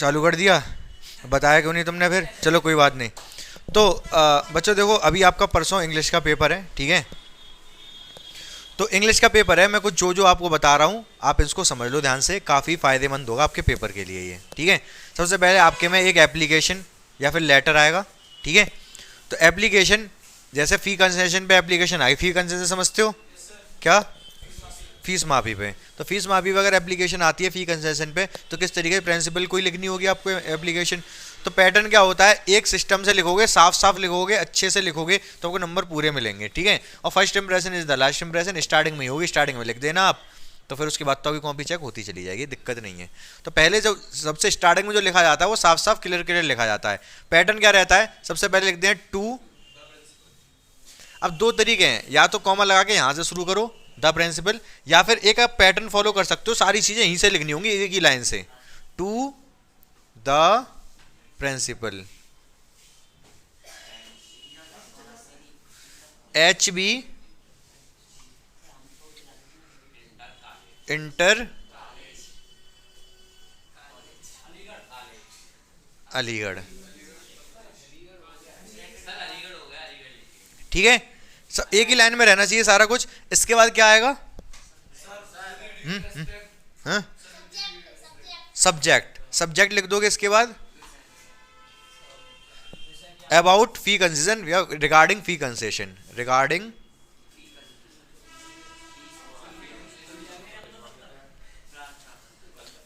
चालू कर दिया, बताया क्यों नहीं तुमने फिर? चलो कोई बात नहीं। तो बच्चों देखो, अभी आपका परसों इंग्लिश का पेपर है, ठीक है? तो इंग्लिश का पेपर है, मैं कुछ जो जो आपको बता रहा हूँ आप इसको समझ लो ध्यान से, काफ़ी फायदेमंद होगा आपके पेपर के लिए ये, ठीक है? सबसे पहले आपके में एक एप्लीकेशन या फिर लेटर आएगा, ठीक है? तो एप्लीकेशन, जैसे फी कंसेशन पे एप्लीकेशन आई, फी कंसेशन समझते हो क्या? फीस माफी पे। तो फीस माफी पे अगर एप्लीकेशन आती है फी कंसेशन पे, तो किस तरीके से प्रिंसिपल कोई लिखनी होगी आपको एप्लीकेशन। तो पैटर्न क्या होता है, एक सिस्टम से लिखोगे, साफ साफ लिखोगे, अच्छे से लिखोगे तो आपको नंबर पूरे मिलेंगे, ठीक है? और first impression is the last impression, starting में ही होगी, स्टार्टिंग में लिख देना आप, तो फिर उसके बाद तो आपकी कॉपी चेक होती चली जाएगी, दिक्कत नहीं है। तो पहले जो सबसे स्टार्टिंग में जो लिखा जाता है वो साफ साफ क्लियर क्लियर लिखा जाता है। पैटर्न क्या रहता है, सबसे पहले लिखते हैं टू। अब दो तरीके हैं, या तो कॉमा लगा के यहाँ से शुरू करो द प्रिंसिपल, या फिर एक आप पैटर्न फॉलो कर सकते हो, सारी चीजें यहीं से लिखनी होंगी एक ही लाइन से, to the principal, H B inter Aligarh, ठीक है? सब एक ही लाइन में रहना चाहिए सारा कुछ। इसके बाद क्या आएगा? हाँ, सब्जेक्ट, सब्जेक्ट लिख दोगे। इसके बाद अबाउट फी कंसेशन या रिगार्डिंग फी कंसेशन, रिगार्डिंग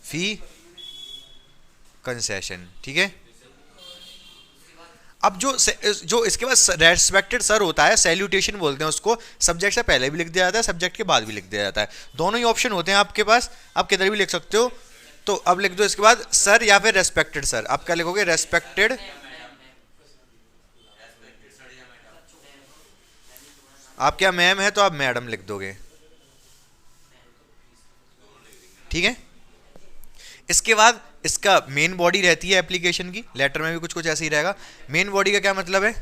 फी कंसेशन, ठीक है? अब जो इसके बाद रेस्पेक्टेड सर होता है, सैल्यूटेशन बोलते हैं उसको, सब्जेक्ट से पहले भी लिख दिया जाता है, सब्जेक्ट के बाद भी लिख दिया जाता है, दोनों ही ऑप्शन होते हैं आपके पास, आप किधर भी लिख सकते हो। तो अब लिख दो इसके बाद सर या फिर रेस्पेक्टेड सर। आप क्या लिखोगे? रेस्पेक्टेड, आप क्या मैम है तो आप मैडम लिख दोगे, ठीक है? इसके बाद इसका मेन बॉडी रहती है एप्लीकेशन की, लेटर में भी कुछ कुछ ऐसे ही रहेगा। मेन बॉडी का क्या मतलब है?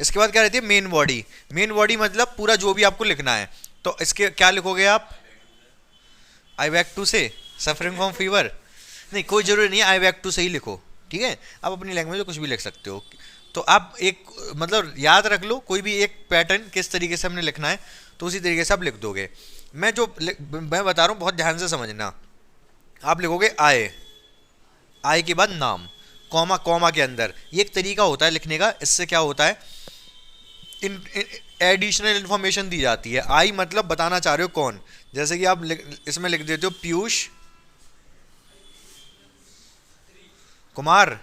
इसके बाद क्या रहती है? Main body. मेन बॉडी मतलब पूरा जो भी आपको लिखना है, तो इसके क्या लिखोगे आप? आई बैक टू से सफरिंग फ्रॉम फीवर, नहीं कोई जरूरी नहीं है, आई बैक टू से ही लिखो, ठीक है? आप अपनी लैंग्वेज में कुछ भी लिख सकते हो। तो आप एक मतलब याद रख लो, कोई भी एक पैटर्न किस तरीके से हमने लिखना है, तो उसी तरीके से आप लिख दोगे। मैं बता रहा हूँ, बहुत ध्यान से समझना। आप लिखोगे आए, आए के बाद नाम, कॉमा, कॉमा के अंदर, ये एक तरीका होता है लिखने का। इससे क्या होता है, एडिशनल इंफॉर्मेशन दी जाती है। आई मतलब बताना चाह रहे हो कौन, जैसे कि आप इसमें लिख देते हो पीयूष कुमार,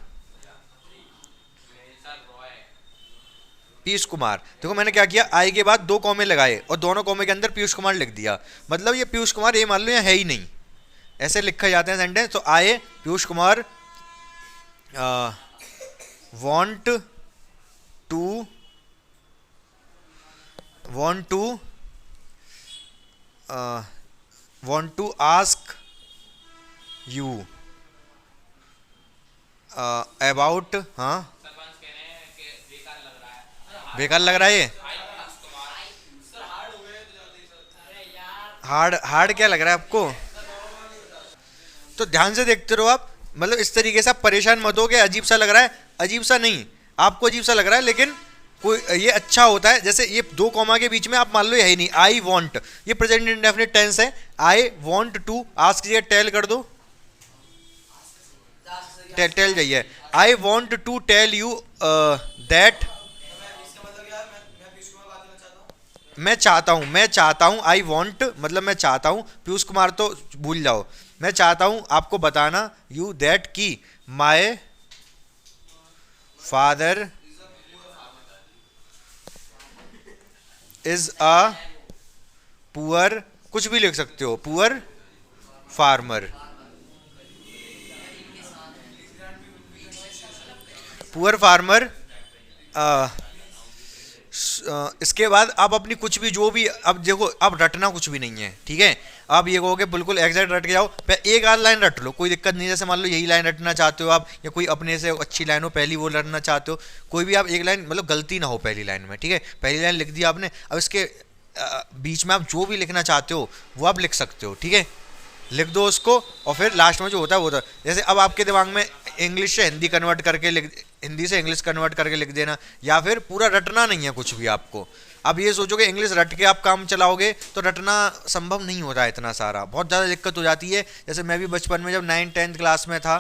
पीयूष कुमार। देखो मैंने क्या किया, आई के बाद दो कॉमे लगाए और दोनों कॉमे के अंदर पीयूष कुमार लिख दिया, मतलब ये पीयूष कुमार ये मान लो ये है ही नहीं, ऐसे लिखा जाते हैं सेंटेंस। तो I Piyush Kumar want to want to ask you about, हाँ बेकार लग रहा है ये, हार्ड, हार्ड क्या लग रहा है आपको? तो ध्यान से देखते रहो आप, मतलब इस तरीके से आप परेशान मत हो कि अजीब सा लग रहा है, अजीब सा नहीं, आपको अजीब सा लग रहा है लेकिन कोई ये अच्छा होता है। जैसे ये दो कॉमा के बीच में आप मान लो यही नहीं, आई वॉन्ट, ये प्रेजेंट इंडेफिनिट टेंस है, आई वॉन्ट टू, आस्क की जगह टेल कर दो, टेल जाइए, I want to tell you that, मैं चाहता हूँ, आई वॉन्ट मतलब मैं चाहता हूँ, पीयूष कुमार तो भूल जाओ, मैं चाहता हूँ आपको बताना, यू दैट की my father is a poor, कुछ भी लिख सकते हो, पुअर फार्मर, पुअर फार्मर। इसके बाद आप अपनी कुछ भी जो भी, अब देखो अब रटना कुछ भी नहीं है, ठीक है? आप ये कहोगे बिल्कुल एग्जैक्ट रट के जाओ, एक आध लाइन रट लो, कोई दिक्कत नहीं। जैसे मान लो यही लाइन रटना चाहते हो आप, या कोई अपने से अच्छी लाइन हो पहली वो रटना चाहते हो, कोई भी आप एक लाइन, मतलब गलती ना हो पहली लाइन में, ठीक है? पहली लाइन लिख दी आपने, अब इसके बीच में आप जो भी लिखना चाहते हो वो आप लिख सकते हो, ठीक है? लिख दो उसको, और फिर लास्ट में जो होता है वो होता है। जैसे अब आपके दिमाग में इंग्लिश से हिंदी कन्वर्ट करके लिख, हिंदी से इंग्लिश कन्वर्ट करके लिख देना, या फिर पूरा रटना नहीं है कुछ भी आपको। अब ये सोचो कि इंग्लिश रट के आप काम चलाओगे तो रटना संभव नहीं होता है, इतना सारा बहुत ज़्यादा दिक्कत हो जाती है। जैसे मैं भी बचपन में जब 9th-10th क्लास में था,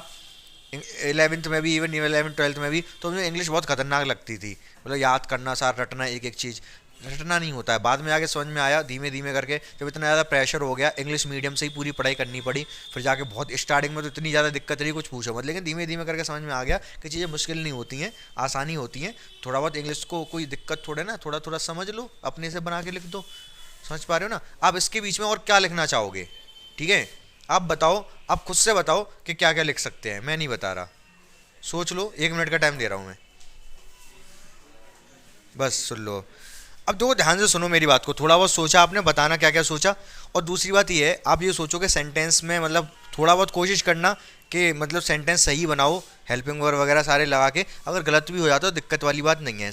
11th में भी, इवन 11th-12th में भी, तो मुझे इंग्लिश बहुत खतरनाक लगती थी। मतलब याद करना, सार रटना, एक एक चीज़ रटना नहीं होता है। बाद में आगे समझ में आया धीमे धीमे करके, जब इतना ज़्यादा प्रेशर हो गया, इंग्लिश मीडियम से ही पूरी पढ़ाई करनी पड़ी, फिर जाके बहुत स्टार्टिंग में तो इतनी ज़्यादा दिक्कत रही कुछ पूछो मत, लेकिन धीमे धीमे करके समझ में आ गया कि चीज़ें मुश्किल नहीं होती हैं, आसानी होती हैं। थोड़ा बहुत इंग्लिश को कोई दिक्कत थोड़े ना, थोड़ा थोड़ा समझ लो, अपने से बना के लिख दो। समझ पा रहे हो ना? आप इसके बीच में और क्या लिखना चाहोगे? ठीक है, आप बताओ, आप खुद से बताओ कि क्या क्या लिख सकते हैं। मैं नहीं बता रहा, सोच लो, 1 मिनट का टाइम दे रहा हूँ मैं, बस सुन लो। अब देखो, ध्यान से सुनो मेरी बात को, थोड़ा बहुत सोचा आपने, बताना क्या क्या सोचा। और दूसरी बात ये है, आप ये सोचो कि सेंटेंस में मतलब थोड़ा बहुत कोशिश करना कि मतलब सेंटेंस सही बनाओ, हेल्पिंग वर्ब वगैरह सारे लगा के। अगर गलत भी हो जाता तो दिक्कत वाली बात नहीं है।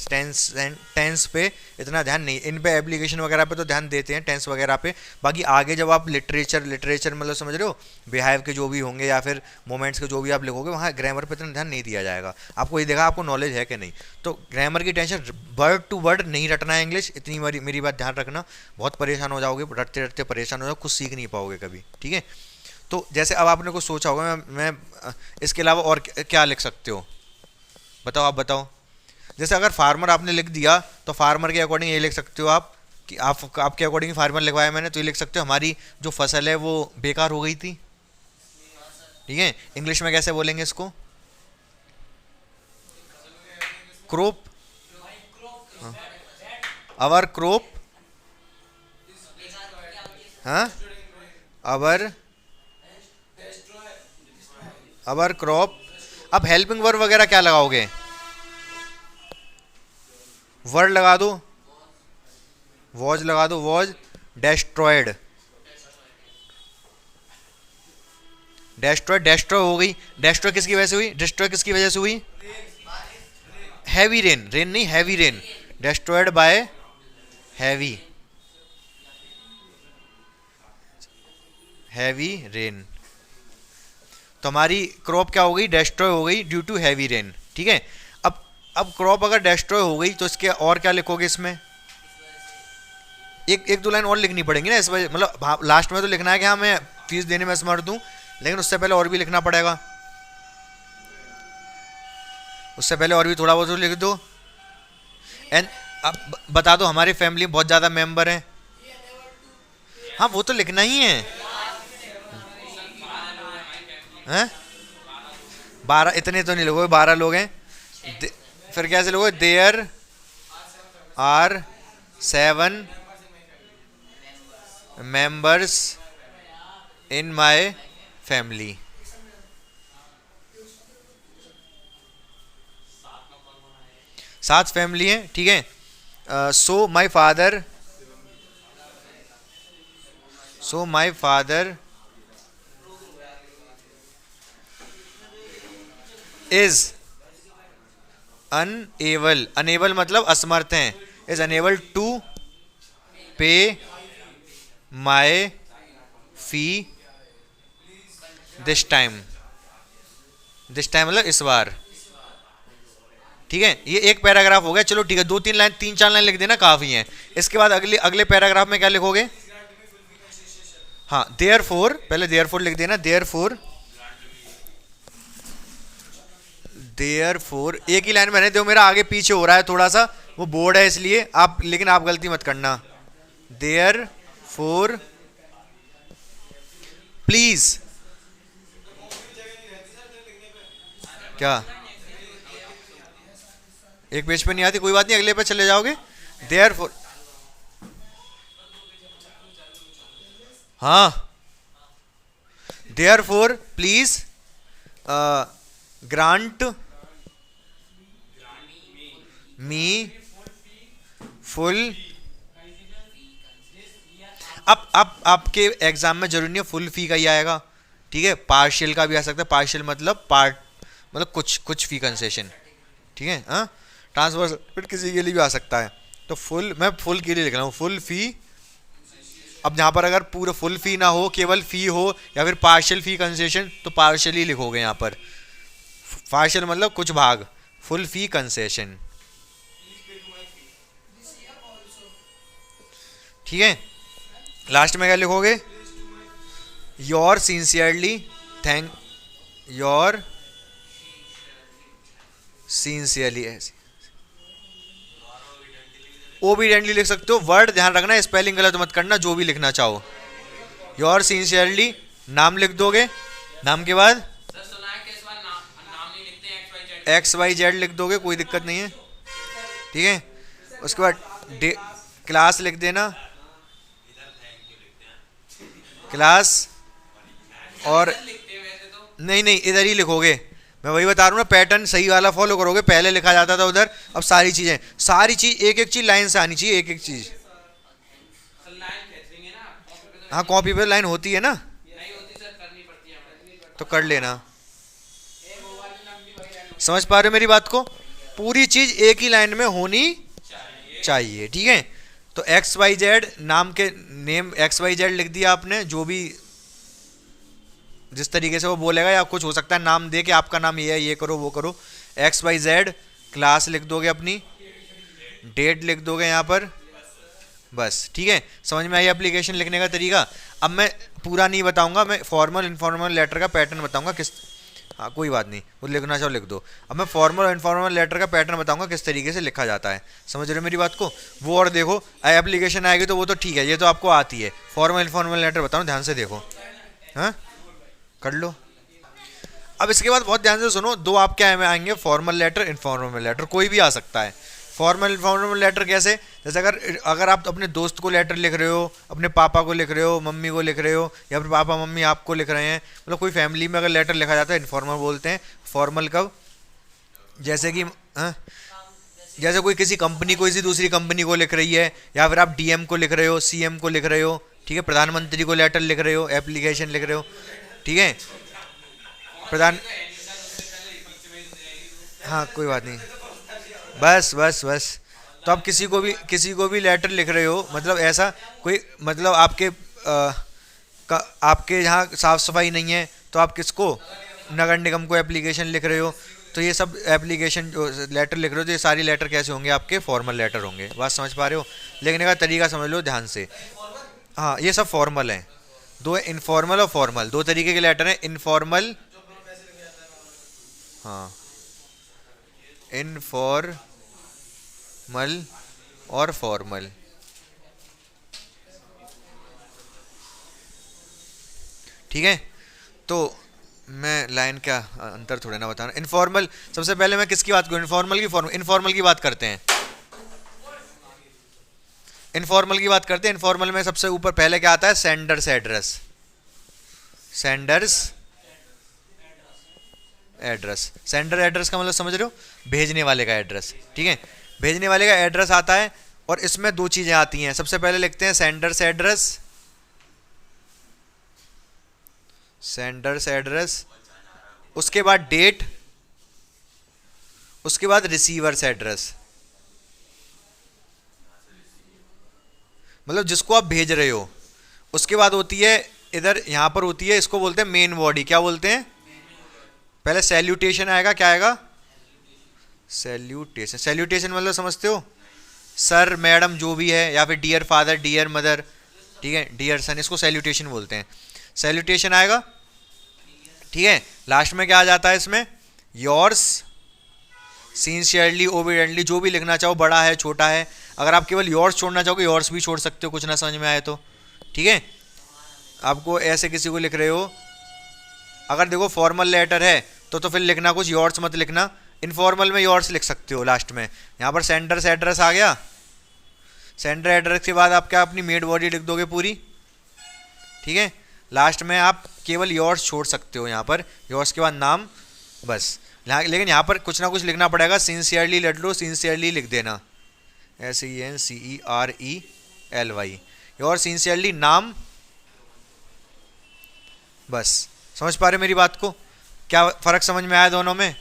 टेंस पे इतना ध्यान नहीं, इन पे एप्लीकेशन वगैरह पे तो ध्यान देते हैं, टेंस वगैरह पे। बाकी आगे जब आप लिटरेचर मतलब समझ रहे हो, बिहेव के जो भी होंगे या फिर मोमेंट्स के जो भी आप लिखोगे, वहाँ ग्रामर पे इतना ध्यान नहीं दिया जाएगा। आपको ये देखा आपको नॉलेज है कि नहीं। तो ग्रामर की टेंशन, वर्ड टू वर्ड नहीं रटना है इंग्लिश, इतनी मेरी बात ध्यान रखना। बहुत परेशान हो जाओगे, रटते रटते परेशान हो जाओगे, कुछ सीख नहीं पाओगे कभी। ठीक है, तो जैसे अब आपने कुछ सोचा होगा, मैं इसके अलावा और क्या लिख सकते हो, बताओ, आप बताओ। जैसे अगर फार्मर आपने लिख दिया तो फार्मर के अकॉर्डिंग ये लिख सकते हो आप कि आपके अकॉर्डिंग फार्मर लिखवाया मैंने, तो ये लिख सकते हो हमारी जो फसल है वो बेकार हो गई थी। ठीक है, इंग्लिश में कैसे बोलेंगे इसको? क्रॉप, अवर क्रॉप, हाँ, अवर क्रॉप। अब हेल्पिंग वर्ब वगैरह क्या लगाओगे? वर्ड लगा दो, वॉज लगा दो, वॉज डेस्ट्रॉयड, डेस्ट्रॉय हो गई। डेस्ट्रॉय किसकी वजह से हुई? डिस्ट्रॉय किसकी वजह से हुई? हैवी रेन, रेन नहीं, heavy rain, destroyed bye heavy rain. तो हमारी क्रॉप क्या हो गई? डेस्ट्रॉय हो गई ड्यू टू हैवी रेन। ठीक है, अब क्रॉप अगर डेस्ट्रॉय हो गई तो इसके और क्या लिखोगे? इसमें एक दो लाइन और लिखनी पड़ेगी ना इस वजह, मतलब लास्ट में तो लिखना है कि हाँ मैं फीस देने में असमर्थ हूँ, लेकिन उससे पहले और भी लिखना पड़ेगा, उससे पहले और भी थोड़ा बहुत लिख दो। एंड अब बता दो हमारी फैमिली में बहुत ज़्यादा मेंबर हैं। हाँ, वो तो लिखना ही है। हैं? 12, इतने तो नहीं लोगों, 12 लोग हैं। फिर कैसे लोगों? There are 7 members in my family. सात फैमिली है। ठीक है, so my father is unable, unable मतलब असमर्थ हैं, is unable to pay my fee this time, मतलब इस बार। ठीक है, ये एक पैराग्राफ हो गया। चलो ठीक है, 2-3 लाइन, 3-4 लाइन लिख देना, काफी है। इसके बाद अगले पैराग्राफ में क्या लिखोगे? हाँ, देयरफॉर, पहले देयरफॉर लिख देना, देयरफॉर एक ही लाइन में रहने दो, मेरा आगे पीछे हो रहा है थोड़ा सा, वो बोर्ड है इसलिए आप, लेकिन आप गलती मत करना। देयरफॉर प्लीज, क्या एक पेज पे नहीं आती? कोई बात नहीं, अगले पे चले जाओगे। देयरफॉर, हाँ, therefore please grant me full. अब आपके एग्जाम में जरूरी नहीं है फुल फी का ही आएगा। ठीक है, पार्शियल का भी आ सकता है, पार्शियल मतलब पार्ट, मतलब कुछ फी कंसेशन। ठीक है, हाँ, ट्रांसफर किसी के लिए भी आ सकता है। तो फुल, मैं फुल के लिए लिख रहा हूँ, फुल फी अब यहाँ पर अगर पूरा फुल फी ना हो, केवल फी हो या फिर पार्शियल फी कंसेशन, तो पार्शियली लिखोगे यहाँ पर। पार्शियल मतलब कुछ भाग, फुल फी कंसेशन, ठीक है। लास्ट में क्या लिखोगे? Your sincerely, thank your sincerely, ऐसे ओबीडेंटली लिख सकते हो। वर्ड ध्यान रखना, स्पेलिंग गलत मत करना जो भी लिखना चाहो। योर सिंसियरली, नाम लिख दोगे, नाम के बाद एक्स वाई जेड लिख दोगे, कोई दिक्कत नहीं है, ठीक है। उसके बाद क्लास लिख देना, क्लास, और नहीं नहीं इधर ही लिखोगे, मैं वही बता रहा हूँ ना, पैटर्न सही वाला फॉलो करोगे। पहले लिखा जाता था उधर, अब सारी चीज़ें, सारी चीज़ एक एक चीज़ लाइन से आनी चाहिए, एक एक चीज़। हाँ कॉपी पे लाइन होती है ना, तो कर लेना। समझ पा रहे हो मेरी बात को? पूरी चीज़ एक ही लाइन में होनी चाहिए, ठीक है। तो एक्स वाई जेड, नाम के नेम एक्स वाई जेड लिख दिया आपने, जो भी जिस तरीके से वो बोलेगा, या कुछ हो सकता है नाम दे के आपका नाम ये है, ये करो वो करो, एक्स वाई जेड। क्लास लिख दोगे अपनी, डेट लिख दोगे यहाँ पर, बस, ठीक है। समझ में आई एप्लीकेशन लिखने का तरीका? अब मैं पूरा नहीं बताऊंगा, मैं फॉर्मल इनफॉर्मल लेटर का पैटर्न बताऊंगा किस, हाँ कोई बात नहीं, वो लिखना चाहो लिख दो। अब मैं फॉर्मल और इनफॉर्मल लेटर का पैटर्न बताऊंगा किस तरीके से लिखा जाता है। समझ रहे हो मेरी बात को? वो और देखो, एप्लीकेशन आएगी तो वो तो ठीक है, ये तो आपको आती है। फॉर्मल इनफॉर्मल लेटर बताऊँ, ध्यान से देखो, हाँ कर लो। अब इसके बाद बहुत ध्यान से सुनो, दो आपके में आएंगे, फॉर्मल लेटर, इनफॉर्मल लेटर, कोई भी आ सकता है। फॉर्मल इनफॉर्मल लेटर कैसे? जैसे अगर आप अपने दोस्त को लेटर लिख रहे हो, अपने पापा को लिख रहे हो, मम्मी को लिख रहे हो, या फिर पापा मम्मी आपको लिख रहे हैं, मतलब कोई फैमिली में अगर लेटर लिखा जाता है, इनफॉर्मल बोलते हैं। फॉर्मल कब? जैसे कि जैसे कोई किसी कंपनी को किसी दूसरी कंपनी को लिख रही है, या फिर आप डीएम को लिख रहे हो, सीएम को लिख रहे हो, ठीक है, प्रधानमंत्री को लेटर लिख रहे हो, एप्लीकेशन लिख रहे हो, ठीक है, प्रधान, हाँ कोई बात नहीं, बस बस बस। तो आप किसी को भी लेटर लिख रहे हो, मतलब ऐसा कोई, मतलब आपके यहाँ साफ सफाई नहीं है, तो आप किसको, नगर निगम को एप्लीकेशन लिख रहे हो। तो ये सब एप्लीकेशन जो लेटर लिख रहे हो, तो ये सारी लेटर कैसे होंगे? आपके फॉर्मल लेटर होंगे। बात समझ पा रहे हो? लिखने का तरीका समझ लो ध्यान से। हाँ ये सब फॉर्मल हैं, दो इनफॉर्मल और फॉर्मल, दो तरीके के लेटर हैं, इनफॉर्मल, हाँ इनफॉर्मल और फॉर्मल, ठीक है। तो मैं लाइन का अंतर थोड़ा ना बताना। इनफॉर्मल, सबसे पहले मैं किसकी बात करूँ? इनफॉर्मल की फॉर्मल, इनफॉर्मल की बात करते हैं। इनफॉर्मल की बात करते हैं। इनफॉर्मल में सबसे ऊपर पहले क्या आता है? Sender's address, sender's address. Sender address का मतलब समझ रहे हो? भेजने वाले का एड्रेस, ठीक है, भेजने वाले का एड्रेस आता है। और इसमें दो चीजें आती हैं, सबसे पहले लिखते हैं सेंडर्स एड्रेस, सेंडर्स एड्रेस, उसके बाद डेट, उसके बाद रिसीवर्स एड्रेस, मतलब जिसको आप भेज रहे हो। उसके बाद होती है इधर, यहां पर होती है, इसको बोलते हैं मेन बॉडी। क्या बोलते हैं? पहले सैल्यूटेशन आएगा, क्या आएगा? सैल्यूटेशन। सैल्यूटेशन मतलब समझते हो? सर मैडम जो भी है, या फिर डियर फादर, डियर मदर, ठीक है, डियर सन, इसको सैल्यूटेशन बोलते हैं। सैल्यूटेशन आएगा, ठीक है। लास्ट में क्या आ जाता है इसमें? योर्स सिंसियरली, ओबीडेंटली, जो भी लिखना चाहो, बड़ा है छोटा है। अगर आप केवल योर्स छोड़ना चाहोगे, योर्स भी छोड़ सकते हो, कुछ ना समझ में आए तो, ठीक है। आपको ऐसे किसी को लिख रहे हो, अगर देखो फॉर्मल लेटर है तो फिर लिखना कुछ, योर्स मत लिखना। इनफॉर्मल में योर्स लिख सकते हो लास्ट में। यहाँ पर सेंडर्स एड्रेस आ गया, सेंडर एड्रेस के बाद आप क्या अपनी मेड बॉडी लिख दोगे पूरी, ठीक है। लास्ट में आप केवल योर्स छोड़ सकते हो, यहाँ पर योर्स के बाद नाम, बस। लेकिन यहाँ पर कुछ ना कुछ लिखना पड़ेगा। सिंसियरली लिख लो, सिंसियरली लिख देना, SENCERELY, योर सिंसियरली नाम, बस। समझ पा रहे मेरी बात को? क्या फ़र्क समझ में आया दोनों में?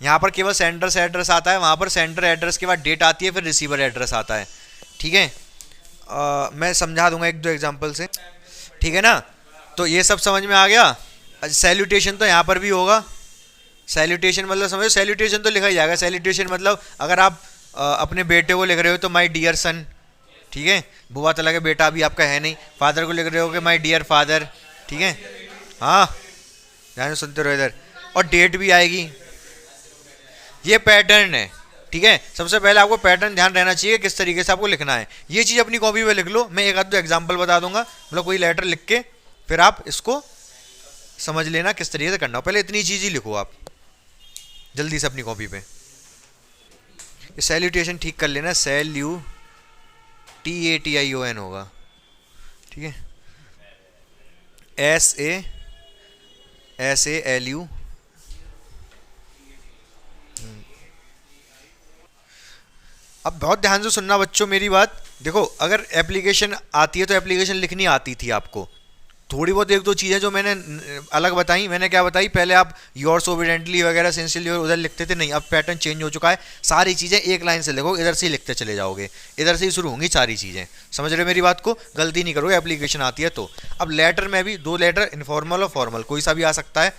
यहाँ पर केवल सेंडर से एड्रेस आता है, वहाँ पर सेंडर एड्रेस के बाद डेट आती है, फिर रिसीवर एड्रेस आता है, ठीक है। मैं समझा दूंगा एक दो एग्जांपल से, ठीक है ना। तो ये सब समझ में आ गया। सैल्यूटेशन तो यहाँ पर भी होगा। सैल्यूटेशन मतलब समझो, सैल्यूटेशन तो लिखा ही जाएगा। सैल्यूटेशन मतलब अगर आप अपने बेटे को लिख रहे हो तो माय डियर सन, ठीक है। बुआ तला के बेटा अभी आपका है नहीं। फादर को लिख रहे हो कि माय डियर फादर, ठीक है। हाँ, ध्यान से सुनते रहो इधर। और डेट भी आएगी। ये पैटर्न है, ठीक है। सबसे पहले आपको पैटर्न ध्यान रहना चाहिए किस तरीके से आपको लिखना है। ये चीज़ अपनी कॉपी पे लिख लो। मैं एक आध दो एग्जांपल बता दूंगा, मतलब कोई लेटर लिख के फिर आप इसको समझ लेना किस तरीके से करना हो। पहले इतनी चीज़ ही लिखो आप जल्दी से अपनी कॉपी पे। ये सैल्यूटेशन ठीक कर लेना, SALUTATION होगा, ठीक है। SALU। अब बहुत ध्यान से सुनना बच्चों मेरी बात। देखो, अगर एप्लीकेशन आती है तो एप्लीकेशन लिखनी आती थी आपको। थोड़ी बहुत एक दो चीज़ें जो मैंने अलग बताई, मैंने क्या बताई, पहले आप योर्स ओबिडेंटली वगैरह सिंसियरली उधर लिखते थे, नहीं, अब पैटर्न चेंज हो चुका है। सारी चीज़ें एक लाइन से लिखो, इधर से ही लिखते चले जाओगे, इधर से ही शुरू होंगी सारी चीज़ें। समझ रहे हो मेरी बात को? गलती नहीं करोगे, एप्लीकेशन आती है तो। अब लेटर में भी दो लेटर, इनफॉर्मल और फॉर्मल, कोई सा भी आ सकता है।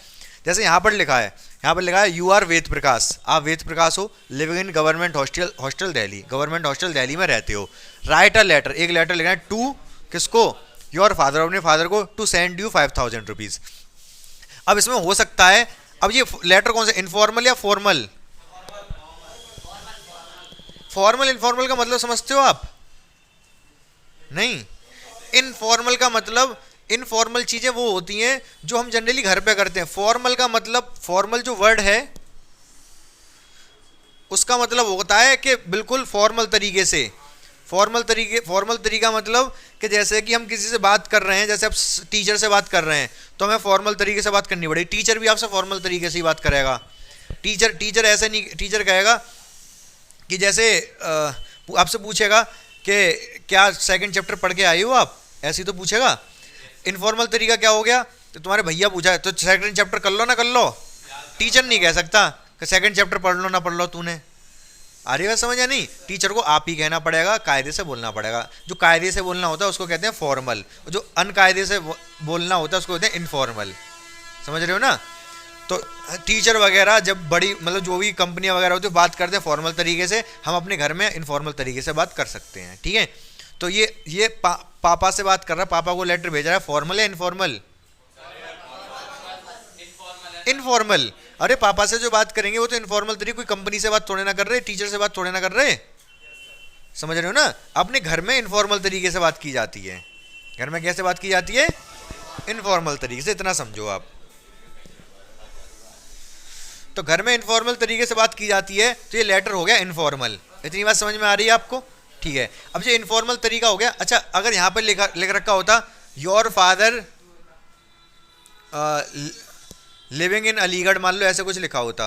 जैसे यहाँ पर लिखा है, यहाँ पर लिखा है यू आर वेद प्रकाश, आप वेद प्रकाश हो, living in government hostel Delhi, government hostel Delhi में रहते हो। राइट अ लेटर, एक लेटर लिखना है टू, किसको? योर फादर, अपने फादर को, टू सेंड यू 5000 रुपीज़। अब इसमें हो सकता है, अब ये लेटर कौन सा, इनफॉर्मल या फॉर्मल? फॉर्मल इनफॉर्मल का मतलब समझते हो आप? नहीं, इनफॉर्मल का मतलब, इनफॉर्मल चीजें वो होती हैं जो हम जनरली घर पे करते हैं। फॉर्मल का मतलब, फॉर्मल जो वर्ड है उसका मतलब होता है कि बिल्कुल फॉर्मल तरीके से। फॉर्मल तरीका मतलब कि जैसे कि हम किसी से बात कर रहे हैं, जैसे आप टीचर से बात कर रहे हैं तो हमें फॉर्मल तरीके से बात करनी पड़ेगी। टीचर भी आपसे फॉर्मल तरीके से ही बात करेगा। टीचर ऐसे नहीं, टीचर कहेगा कि जैसे आपसे पूछेगा कि क्या सेकंड चैप्टर पढ़ के आई हो आप, ऐसे ही तो पूछेगा। इनफॉर्मल तरीका क्या हो गया, तो तुम्हारे भैया पूछा है तो सेकंड चैप्टर कर लो ना कर लो। टीचर नहीं कह सकता कि सेकंड चैप्टर पढ़ लो ना पढ़ लो तूने। आ रही बात समझ या नहीं? टीचर को आप ही कहना पड़ेगा, कायदे से बोलना पड़ेगा। जो कायदे से बोलना होता है उसको कहते हैं फॉर्मल, और जो अनकायदे से बोलना होता है उसको कहते हैं इनफॉर्मल। समझ रहे हो ना? तो टीचर वगैरह जब बड़ी, मतलब जो भी कंपनियां वगैरह होती है, बात करते हैं फॉर्मल तरीके से। हम अपने घर में इनफॉर्मल तरीके से बात कर सकते हैं, ठीक है। तो ये पापा से बात कर रहा है, पापा को लेटर भेज रहा है, फॉर्मल या इनफॉर्मल? इनफॉर्मल। अरे पापा से जो बात करेंगे वो तो इनफॉर्मल तरीके, कोई कंपनी से बात थोड़े ना कर रहे, टीचर से बात थोड़े ना कर रहे। समझ रहे हो ना? अपने घर में इनफॉर्मल तरीके से बात की जाती है। घर में कैसे बात की जाती है? इनफॉर्मल तरीके से, इतना समझो आप। तो घर में इनफॉर्मल तरीके से बात की जाती है, तो ये लेटर हो गया इनफॉर्मल। इतनी बात समझ में आ रही है आपको? ठीक है। अब ये इनफॉर्मल तरीका हो गया। अच्छा, अगर यहां पर लिख रखा होता your father living in Aligarh, मान लो ऐसे कुछ लिखा होता।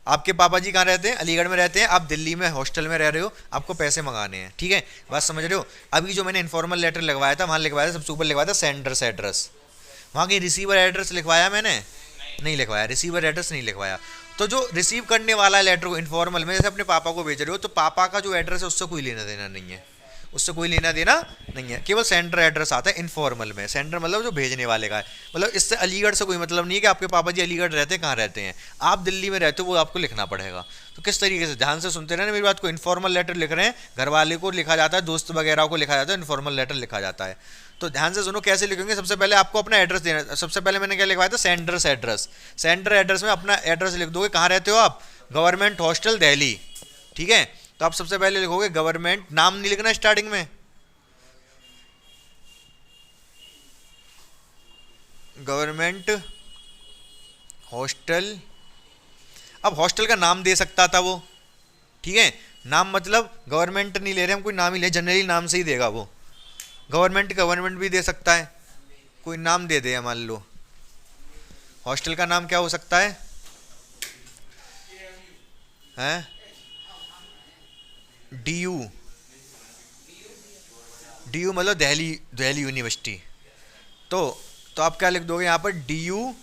आपके पापा जी कहाँ रहते हैं? अलीगढ़ में रहते हैं, आप दिल्ली में हॉस्टल में रह रहे हो, आपको पैसे मंगाने हैं, ठीक है। बात समझ रहे हो? अभी जो मैंने इनफॉर्मल लेटर लगवाया था, वहाँ लिखवाया था सबसे ऊपर लिखवाया था सेंडर्स एड्रेस। वहाँ की रिसीवर एड्रेस लिखवाया मैंने? नहीं लिखवाया, रिसीवर एड्रेस नहीं लिखवाया। तो जो रिसीव करने वाला लेटर को इनफॉर्मल में, जैसे अपने पापा को भेज रहे हो, तो पापा का जो एड्रेस है उससे कोई लेना देना नहीं है, उससे कोई लेना देना नहीं है। केवल सेंडर एड्रेस आता है इनफॉर्मल में। सेंडर मतलब जो भेजने वाले का है, मतलब इससे अलीगढ़ से कोई मतलब नहीं है कि आपके पापा जी अलीगढ़ रहते हैं, कहाँ रहते हैं, आप दिल्ली में रहते हो, वो आपको लिखना पड़ेगा। तो किस तरीके से, ध्यान से सुनते रहना मेरी बात को। इनफॉर्मल लेटर लिख रहे हैं, घर वाले को लिखा जाता है, दोस्त वगैरह को लिखा जाता है, इनफॉर्मल लेटर लिखा जाता है। तो ध्यान से सुनो कैसे लिखेंगे। सबसे पहले आपको अपना एड्रेस देना। सबसे पहले मैंने क्या लिखवाया था? Sender's address. सेंडर एड्रेस में अपना एड्रेस लिख दोगे, कहाँ रहते हो आप? गवर्नमेंट हॉस्टल दिल्ली, ठीक है। तो आप सबसे पहले लिखोगे गवर्नमेंट, नाम नहीं लिखना स्टार्टिंग में, गवर्नमेंट हॉस्टल। अब हॉस्टल का नाम दे सकता था वो, ठीक है। नाम मतलब गवर्नमेंट नहीं ले रहे हम, कोई नाम ही ले, जनरली नाम से ही देगा वो। गवर्नमेंट भी दे सकता है, कोई नाम दे दे। मान लो हॉस्टल का नाम क्या हो सकता है? हैं? DU, DU मतलब दिल्ली यूनिवर्सिटी। तो आप क्या लिख दोगे यहाँ पर? DU,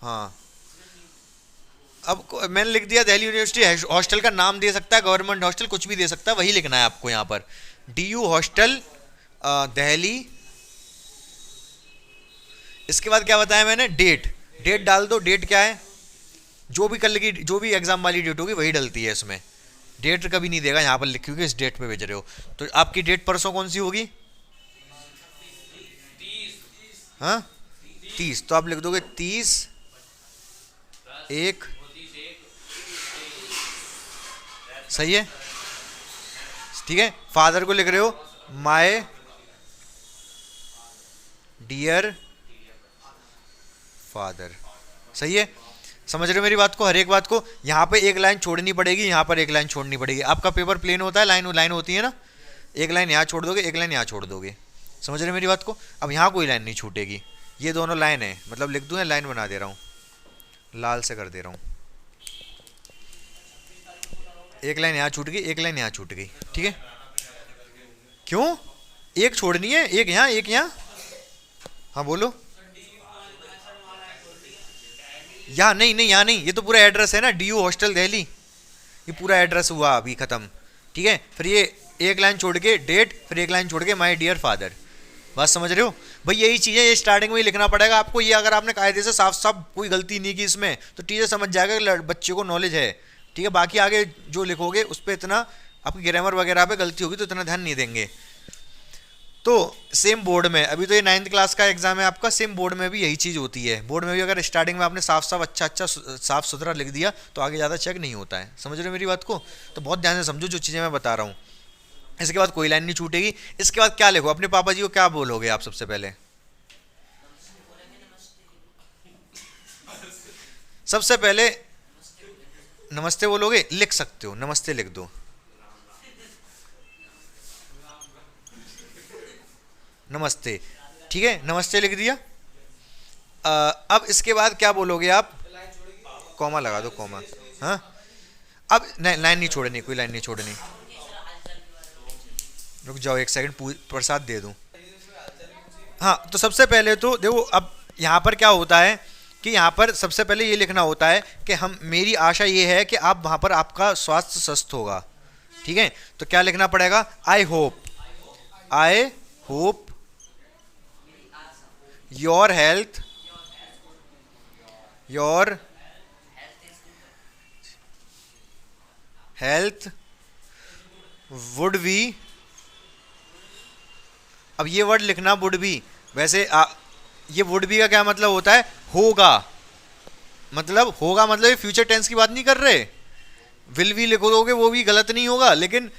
हाँ, मैंने लिख दिया दिल्ली यूनिवर्सिटी हॉस्टल का नाम दे सकता है, गवर्नमेंट हॉस्टल कुछ भी दे सकता है, वही लिखना है आपको यहाँ पर, DU हॉस्टल दिल्ली। इसके बाद क्या बताया मैंने, डेट, डेट डाल दो। डेट क्या है, जो भी कल की जो भी एग्जाम वाली डेट होगी वही डलती है इसमें, डेट कभी नहीं देगा यहाँ पर लिखी होगी, इस डेट पे भेज रहे हो। तो आपकी डेट परसों कौन सी होगी, हाँ 30, तो आप लिख दोगे 30/1, सही है, ठीक है। फादर को लिख रहे हो माय डियर फादर, सही है। समझ रहे हो मेरी बात को, हर एक बात को यहाँ पे एक लाइन छोड़नी पड़ेगी, यहाँ पर एक लाइन छोड़नी पड़ेगी। आपका पेपर प्लेन होता है, लाइन लाइन होती है ना, एक लाइन यहाँ छोड़ दोगे, एक लाइन यहाँ छोड़ दोगे, समझ रहे हो मेरी बात को। अब यहाँ कोई लाइन नहीं छूटेगी, ये दोनों लाइन है, मतलब लिख दूँ, लाइन बना दे रहा हूँ, लाल से कर दे रहा हूँ, एक लाइन यहाँ छूट गई, एक लाइन यहाँ छूट गई, ठीक है। क्यों, एक छोड़नी है, एक यहाँ एक यहाँ, हाँ बोलो। यहाँ नहीं नहीं, यहाँ नहीं, ये तो पूरा एड्रेस है ना, DU हॉस्टल दिल्ली, ये पूरा एड्रेस हुआ अभी खत्म, ठीक है। फिर ये एक लाइन छोड़ के डेट, फिर एक लाइन छोड़ के माय डियर फादर, बात समझ रहे हो भाई। यही चीज़ है, ये स्टार्टिंग में ही लिखना पड़ेगा आपको। ये अगर आपने कायदे से साफ साफ कोई गलती नहीं की इसमें, तो टीचर समझ जाएगा कि बच्चे को नॉलेज है, ठीक है। बाकी आगे जो लिखोगे उस पर इतना आपकी ग्रामर वगैरह पे गलती होगी तो इतना ध्यान नहीं देंगे। तो सेम बोर्ड में, अभी तो ये 9th क्लास का एग्जाम है आपका, सेम बोर्ड में भी यही चीज़ होती है। बोर्ड में भी अगर स्टार्टिंग में आपने साफ साफ अच्छा साफ सुथरा लिख दिया तो आगे ज़्यादा चेक नहीं होता है, समझ रहे हो मेरी बात को। तो बहुत ध्यान से समझो जो चीज़ें मैं बता रहा हूँ। इसके बाद कोई लाइन नहीं छूटेगी। इसके बाद क्या लिखो, अपने पापा जी को क्या बोलोगे आप सबसे पहले, सबसे पहले नमस्ते बोलोगे, लिख सकते हो नमस्ते लिख दो, नमस्ते, ठीक है, नमस्ते लिख दिया। अब इसके बाद क्या बोलोगे आप, कॉमा लगा दो, कॉमा, हाँ। अब नहीं, लाइन नहीं छोड़नी, कोई लाइन नहीं छोड़नी, रुक जाओ एक सेकंड, प्रसाद दे दूं। हाँ, तो सबसे पहले तो देखो, अब यहाँ पर क्या होता है कि यहाँ पर सबसे पहले ये लिखना होता है कि हम, मेरी आशा ये है कि आप वहाँ पर आपका स्वास्थ्य स्वस्थ होगा, ठीक है। तो क्या लिखना पड़ेगा, I hope your health would be. अब ये वर्ड लिखना वुड बी, वैसे ये वुड बी का क्या मतलब होता है, होगा, मतलब होगा, मतलब ये फ्यूचर टेंस की बात नहीं कर रहे। विल भी लिखोगे वो भी गलत नहीं होगा, लेकिन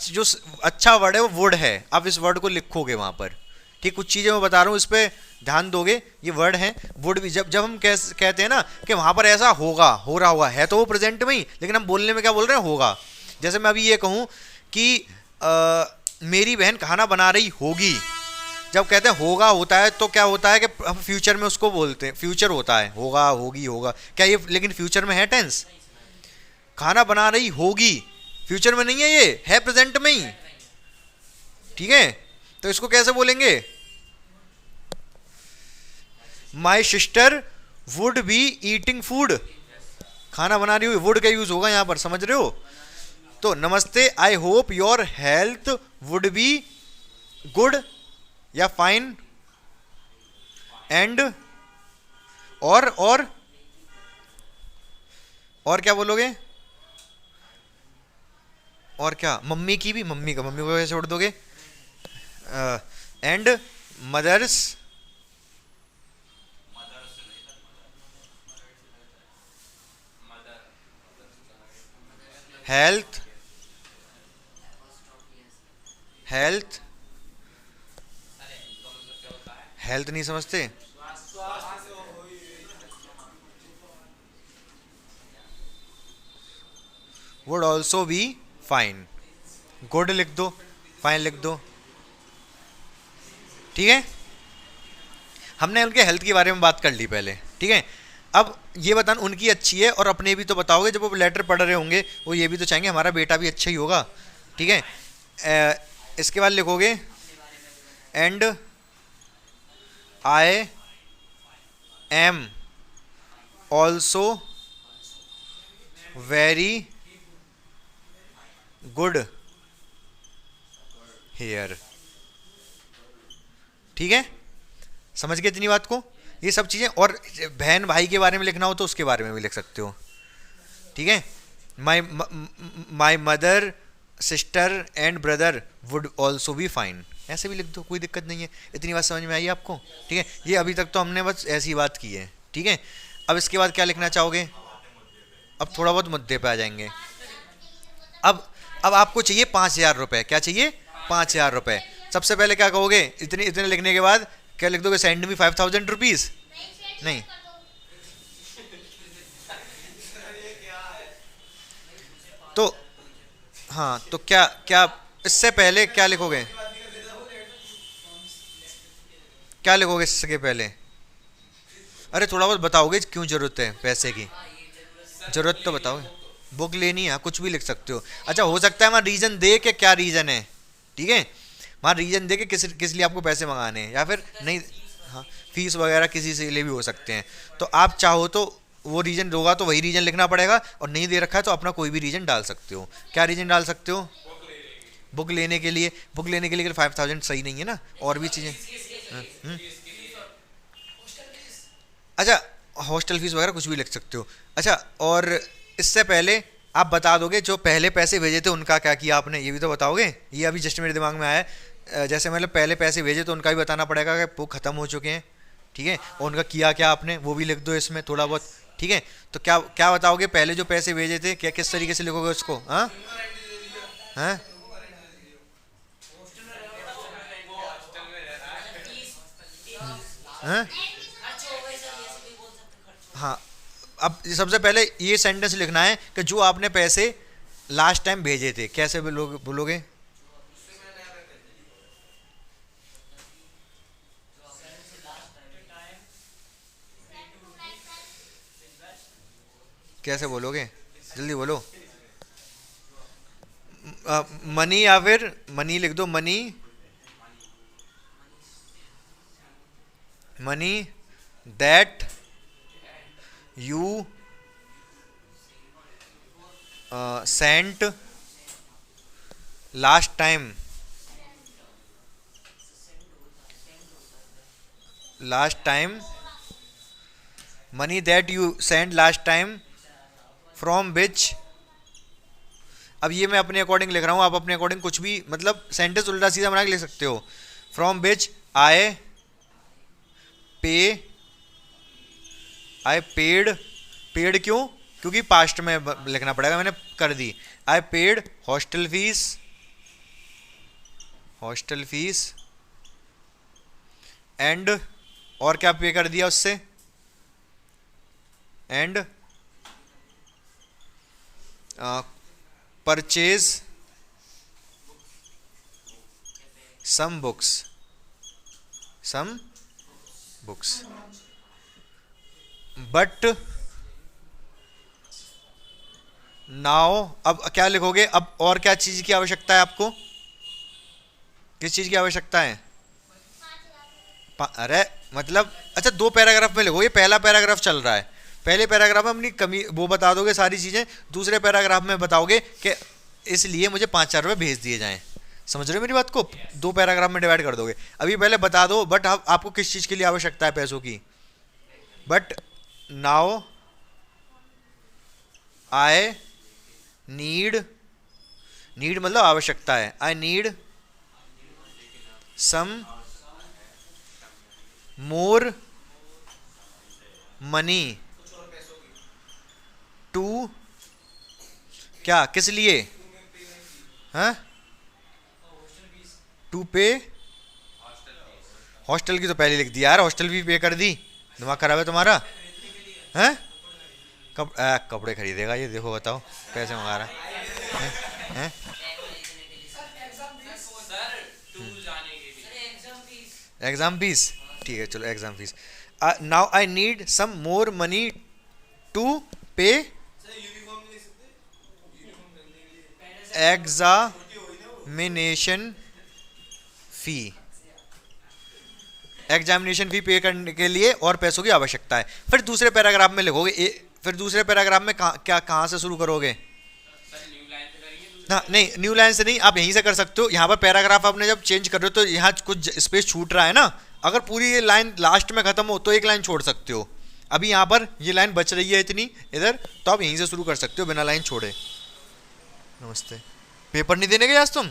जो अच्छा वर्ड है वो वुड है, आप इस वर्ड को लिखोगे वहां पर, ठीक। कुछ चीज़ें मैं बता रहा हूँ, इस पर ध्यान दोगे। ये वर्ड है वुड भी, जब हम कहते हैं ना कि वहां पर ऐसा होगा, हो रहा हुआ है, तो वो प्रेजेंट में ही, लेकिन हम बोलने में क्या बोल रहे हैं, होगा। जैसे मैं अभी ये कहूँ कि मेरी बहन खाना बना रही होगी, जब कहते हैं होगा होता है तो क्या होता है कि हम फ्यूचर में उसको बोलते हैं, फ्यूचर होता है, होगा होगी होगा, क्या ये लेकिन फ्यूचर में है टेंस। खाना बना रही होगी फ्यूचर में नहीं है, ये है प्रेजेंट में ही, ठीक है। तो इसको कैसे बोलेंगे, my sister would be eating food, खाना बना रही हुई, वुड का यूज होगा यहां पर, समझ रहे हो। तो नमस्ते, I hope your health would be good या फाइन एंड, और क्या बोलोगे, और क्या, मम्मी की भी, मम्मी को कैसे छोड़ दोगे, एंड मदर्स हेल्थ नहीं समझते, would also be fine, good लिख दो, फाइन लिख दो, ठीक है। हमने उनके हेल्थ के बारे में बात कर ली पहले, ठीक है। अब ये बताना उनकी अच्छी है, और अपने भी तो बताओगे, जब वो लेटर पढ़ रहे होंगे वो ये भी तो चाहेंगे हमारा बेटा भी अच्छा ही होगा, ठीक है। इसके बाद लिखोगे and I am also very good here. ठीक है, समझ गए इतनी बात को? ये सब चीजें, और बहन भाई के बारे में लिखना हो तो उसके बारे में भी लिख सकते हो। ठीक है, my my mother sister and brother would also be fine, ऐसे भी लिख दो, कोई दिक्कत नहीं है। इतनी बात समझ में आई आपको? ठीक है, ये अभी तक तो हमने बस ऐसी बात की है। ठीक है, अब इसके बाद क्या लिखना चाहोगे? अब थोड़ा बहुत मुद्दे पे आ जाएंगे। अब आपको चाहिए 5,000 रुपये। क्या चाहिए? 5,000 रुपये। सबसे पहले क्या कहोगे? इतने इतने लिखने के बाद क्या लिख दोगे? Send me 5,000 rupees? नहीं, तो हाँ, तो क्या क्या इससे पहले क्या लिखोगे? क्या लिखोगे इसके पहले? अरे थोड़ा बहुत बताओगे क्यों जरूरत है पैसे की? जरूरत तो बताओगे। बुक लेनी है, कुछ भी लिख सकते हो। अच्छा, हो सकता है वहाँ रीजन दे के क्या रीजन है। ठीक है, वहाँ रीजन दे के किस किस लिए आपको पैसे मंगाने हैं, या फिर नहीं। हाँ, फीस वगैरह किसी से लिए भी हो सकते हैं। तो आप चाहो तो वो रीजन होगा तो वही रीजन लिखना पड़ेगा, और नहीं दे रखा है तो अपना कोई भी रीजन डाल सकते हो। क्या रीजन डाल सकते हो? बुक लेने के लिए। बुक लेने के लिए 5,000 सही नहीं है ना, और भी चीज़ें। अच्छा, हॉस्टल फीस वगैरह कुछ भी लिख सकते हो। अच्छा, और इससे पहले आप बता दोगे जो पहले पैसे भेजे थे उनका क्या किया आपने, ये भी तो बताओगे। ये अभी जस्ट मेरे दिमाग में आया है। जैसे मतलब पहले पैसे भेजे तो उनका भी बताना पड़ेगा कि वो ख़त्म हो चुके हैं। ठीक है, और उनका किया क्या आपने वो भी लिख दो इसमें थोड़ा बहुत। ठीक है, तो क्या क्या बताओगे? पहले जो पैसे भेजे थे क्या, किस तरीके से लिखोगे उसको? हाँ हाँ हाँ हाँ। अब सबसे पहले ये सेंटेंस लिखना है कि जो आपने पैसे लास्ट टाइम भेजे थे। कैसे बोलोगे बोलोगे? कैसे बोलोगे? जल्दी बोलो। मनी, या फिर मनी लिख दो। Money, money that you sent last time. Last time, money that you send last time from which. अब ये मैं अपने अकॉर्डिंग लिख रहा हूँ, आप अपने अकॉर्डिंग कुछ भी मतलब सेंटेंस उल्टा सीधा बना के लिख सकते हो। फ्रॉम विच आई पे, आई पेड। पेड क्यों? क्योंकि पास्ट में लिखना पड़ेगा, मैंने कर दी। I paid hostel fees, hostel fees and, और क्या पे कर दिया उससे? And purchase some books, some books. But now, अब क्या लिखोगे? अब और क्या चीज की आवश्यकता है आपको? किस चीज की आवश्यकता है? अरे मतलब, अच्छा दो पैराग्राफ में लिखो। ये पहला पैराग्राफ चल रहा है, पहले पैराग्राफ में अपनी कमी वो बता दोगे सारी चीजें, दूसरे पैराग्राफ में बताओगे कि इसलिए मुझे 5,000 रुपये भेज दिए जाएं। समझ रहे हो मेरी बात को? दो पैराग्राफ में डिवाइड कर दोगे। अभी पहले बता दो बट आपको किस चीज के लिए आवश्यकता है पैसों की। But now I need, need मतलब आवश्यकता है। I need some more money to, क्या किस लिए? हाँ, टू पे हॉस्टल की तो पहले लिख दिया यार, हॉस्टल भी पे कर दी। दिमाग खराब है तुम्हारा? हैं? कपड़े खरीदेगा ये, देखो बताओ पैसे मंगा रहा है। हैं? एग्जाम फीस, ठीक है चलो exam fees. Now I need some more money to pay examination fee. Examination fee pay करने के लिए और पैसों की आवश्यकता है। फिर दूसरे पैराग्राफ में लिखोगे फिर दूसरे पैराग्राफ में कहाँ से शुरू करोगे? ना नहीं, न्यू लाइन से नहीं, आप यहीं से कर सकते हो। यहाँ पर पैराग्राफ आपने जब चेंज कर रहे हो तो यहाँ कुछ स्पेस छूट रहा है ना, अगर पूरी ये लाइन लास्ट में खत्म हो तो एक लाइन छोड़ सकते हो। अभी यहाँ पर ये लाइन बच रही है इतनी इधर, तो आप यहीं से शुरू कर सकते हो बिना लाइन छोड़े। नमस्ते। पेपर नहीं देने गए आज तुम?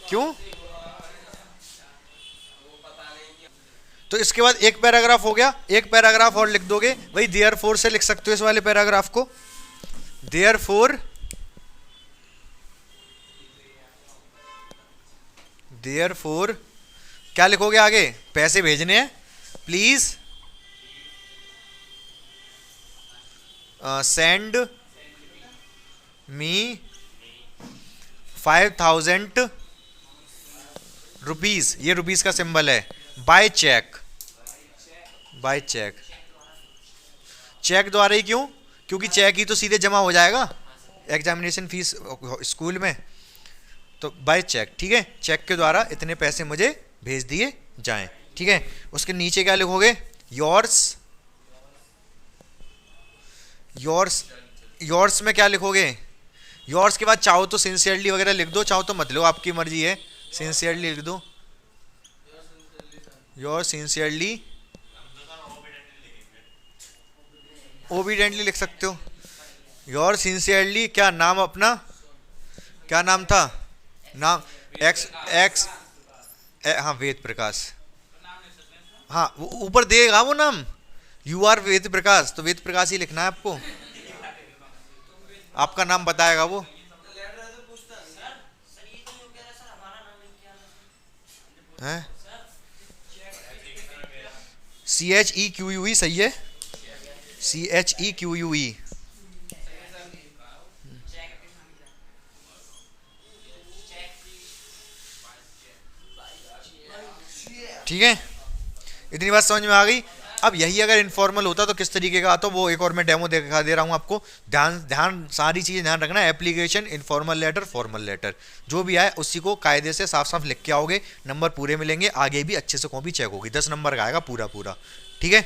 क्यों? तो इसके बाद एक पैराग्राफ हो गया, एक पैराग्राफ और लिख दोगे, वही देयर फोर से लिख सकते हो इस वाले पैराग्राफ को। देयर फोर, देयर फोर क्या लिखोगे आगे? पैसे भेजने हैं, प्लीज सेंड मी 5000 रुपीज, ये रुपीज का सिंबल है, by cheque, by cheque. Cheque द्वारा ही क्यों? क्योंकि चेक ही तो सीधे जमा हो जाएगा एग्जामिनेशन फीस स्कूल में, तो बाय चेक, ठीक है, चेक के द्वारा इतने पैसे मुझे भेज दिए जाएं, ठीक है। उसके नीचे क्या लिखोगे? योर्स, योर्स, योर्स में क्या लिखोगे? योर्स के बाद चाहो तो सिंसियरली वगैरह लिख दो, चाहो तो मत लो, आपकी मर्जी है। सिंसियरली लिख दो, योर सिंसियरली, ओबीडेंटली लिख सकते हो। योर सिंसियरली, क्या नाम अपना, क्या नाम था? नाम एक्स एक्स, हाँ वेद प्रकाश, हाँ वो ऊपर देगा वो नाम, यू आर वेद प्रकाश, तो वेद प्रकाश ही लिखना है आपको, आपका नाम बताएगा वो। है CHEQUE सही है, CHEQUE। ठीक है, इतनी बात समझ में आ गई। अब यही अगर इनफॉर्मल होता तो किस तरीके का आता, वो एक और मैं डेमो दिखा दे रहा हूँ आपको। ध्यान ध्यान सारी चीज़ें ध्यान रखना। Application, informal letter, formal letter, जो भी आए उसी को कायदे से साफ साफ लिख के आओगे, नंबर पूरे मिलेंगे, आगे भी अच्छे से कॉपी चेक होगी, 10 नंबर का आएगा पूरा पूरा, ठीक है।